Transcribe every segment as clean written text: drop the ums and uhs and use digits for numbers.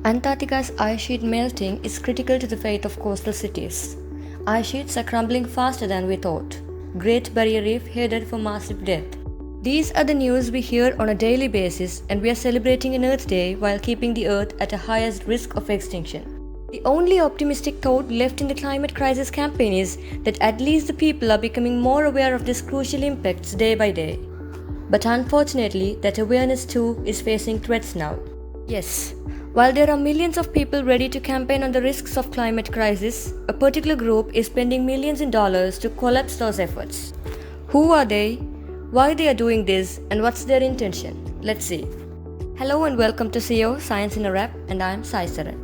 Antarctica's ice sheet melting is critical to the fate of coastal cities. Ice sheets are crumbling faster than we thought. Great Barrier Reef headed for massive death. These are the news we hear on a daily basis, and we are celebrating an Earth Day while keeping the Earth at a highest risk of extinction. The only optimistic thought left in the climate crisis campaign is that at least the people are becoming more aware of these crucial impacts day by day. But unfortunately, that awareness too is facing threats now. Yes, while there are millions of people ready to campaign on the risks of climate crisis, a particular group is spending millions in dollars to collapse those efforts. Who are they? Why they are doing this, and what's their intention? Let's see. Hello and welcome to CEO Science in a Wrap, and I'm Sai Saran.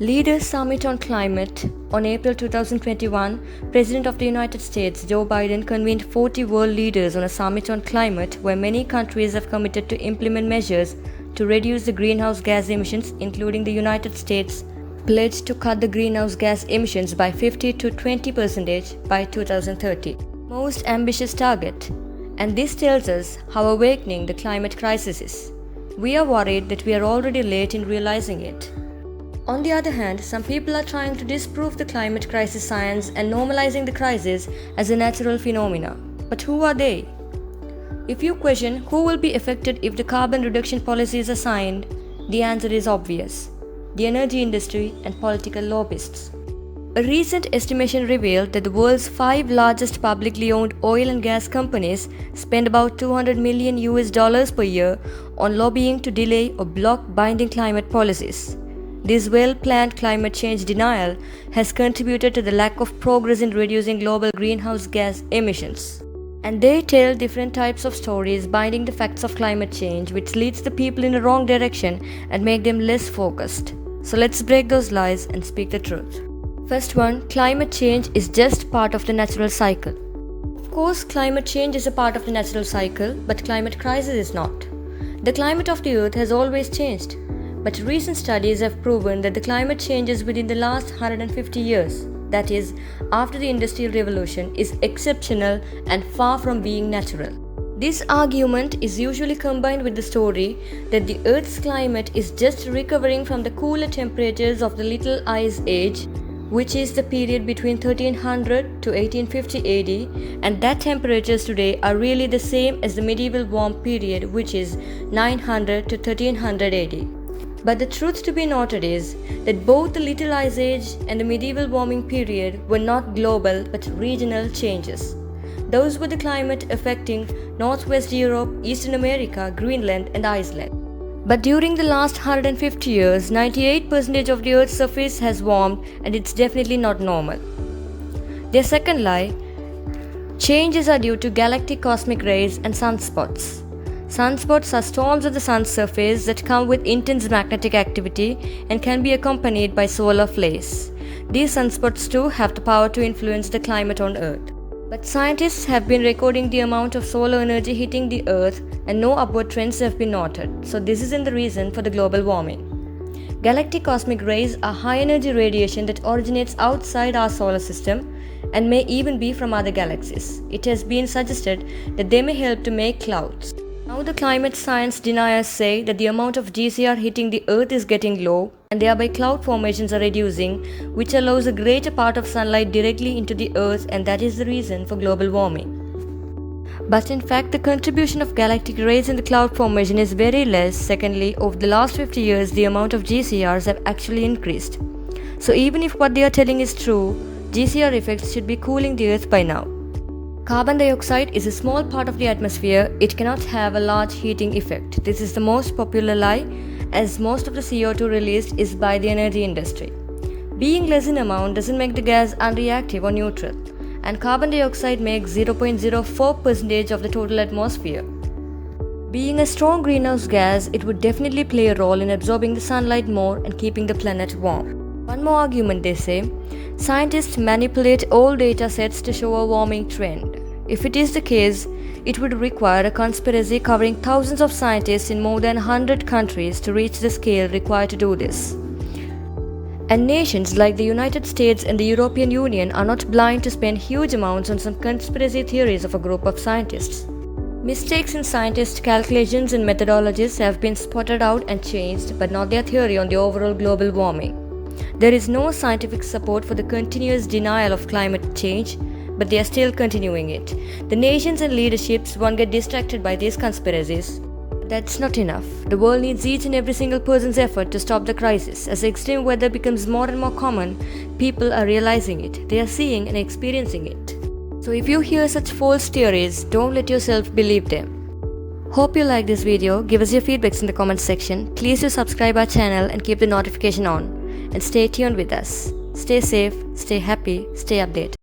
Leaders Summit on Climate. On April 2021, President of the United States Joe Biden convened 40 world leaders on a summit on climate where many countries have committed to implement measures to reduce the greenhouse gas emissions, including the United States pledged to cut the greenhouse gas emissions by 50 to 20% by 2030. Most ambitious target. And this tells us how awakening the climate crisis is. We are worried that we are already late in realizing it. On the other hand, some people are trying to disprove the climate crisis science and normalizing the crisis as a natural phenomena. But who are they? If you question who will be affected if the carbon reduction policies are signed, the answer is obvious: the energy industry and political lobbyists. A recent estimation revealed that the world's 5 largest publicly owned oil and gas companies spend about $200 million per year on lobbying to delay or block binding climate policies. This well-planned climate change denial has contributed to the lack of progress in reducing global greenhouse gas emissions. And they tell different types of stories binding the facts of climate change, which leads the people in the wrong direction and make them less focused. So let's break those lies and speak the truth. First one, climate change is just part of the natural cycle. Of course, climate change is a part of the natural cycle, but climate crisis is not. The climate of the earth has always changed. But recent studies have proven that the climate changes within the last 150 years, that is, after the Industrial Revolution, is exceptional and far from being natural. This argument is usually combined with the story that the Earth's climate is just recovering from the cooler temperatures of the Little Ice Age, which is the period between 1300 to 1850 AD, and that temperatures today are really the same as the medieval warm period, which is 900 to 1300 AD. But the truth to be noted is that both the Little Ice Age and the medieval warming period were not global but regional changes. Those were the climate affecting Northwest Europe, Eastern America, Greenland, and Iceland. But during the last 150 years, 98% of the Earth's surface has warmed, and it's definitely not normal. Their second lie: changes are due to galactic cosmic rays and sunspots. Sunspots are storms of the sun's surface that come with intense magnetic activity and can be accompanied by solar flares. These sunspots too have the power to influence the climate on Earth. But scientists have been recording the amount of solar energy hitting the Earth, and no upward trends have been noted, so this isn't the reason for the global warming. Galactic cosmic rays are high-energy radiation that originates outside our solar system and may even be from other galaxies. It has been suggested that they may help to make clouds. Now the climate science deniers say that the amount of GCR hitting the Earth is getting low, and thereby cloud formations are reducing, which allows a greater part of sunlight directly into the Earth, and that is the reason for global warming. But in fact, the contribution of galactic rays in the cloud formation is very less. Secondly, over the last 50 years, the amount of GCRs have actually increased. So even if what they are telling is true, GCR effects should be cooling the Earth by now. Carbon dioxide is a small part of the atmosphere. It cannot have a large heating effect. This is the most popular lie, as most of the CO2 released is by the energy industry. Being less in amount doesn't make the gas unreactive or neutral, and carbon dioxide makes 0.04% of the total atmosphere. Being a strong greenhouse gas, it would definitely play a role in absorbing the sunlight more and keeping the planet warm. One more argument they say: scientists manipulate all data sets to show a warming trend. If it is the case, it would require a conspiracy covering thousands of scientists in more than 100 countries to reach the scale required to do this. And nations like the United States and the European Union are not blind to spend huge amounts on some conspiracy theories of a group of scientists. Mistakes in scientists' calculations and methodologies have been spotted out and changed, but not their theory on the overall global warming. There is no scientific support for the continuous denial of climate change, but they are still continuing it. The nations and leaderships won't get distracted by these conspiracies. That's not enough. The world needs each and every single person's effort to stop the crisis. As extreme weather becomes more and more common, people are realizing it. They are seeing and experiencing it. So if you hear such false theories, don't let yourself believe them. Hope you like this video. Give us your feedbacks in the comments section. Please do subscribe our channel and keep the notification on. And stay tuned with us. Stay safe, stay happy, stay updated.